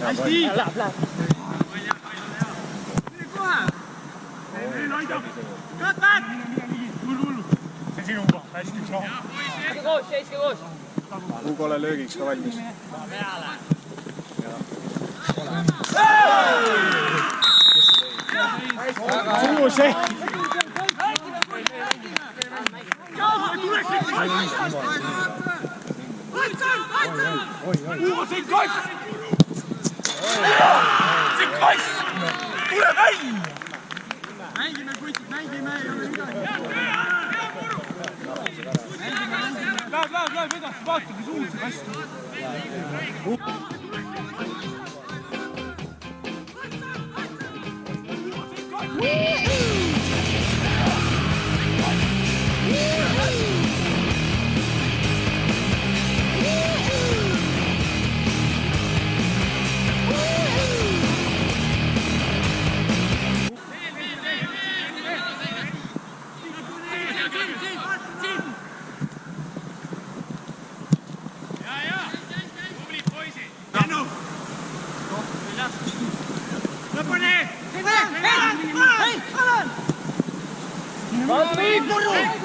hästi! Cut back! See on sinuga, hästi saa. Iske koos! Hugole löögiks ka valmis. Suu see! See kass! See kass! Tule välja! Mängime, kuitid, mängime, ei ole midagi. Läheb edasi, vaata, mis uus see kass. Valmiin!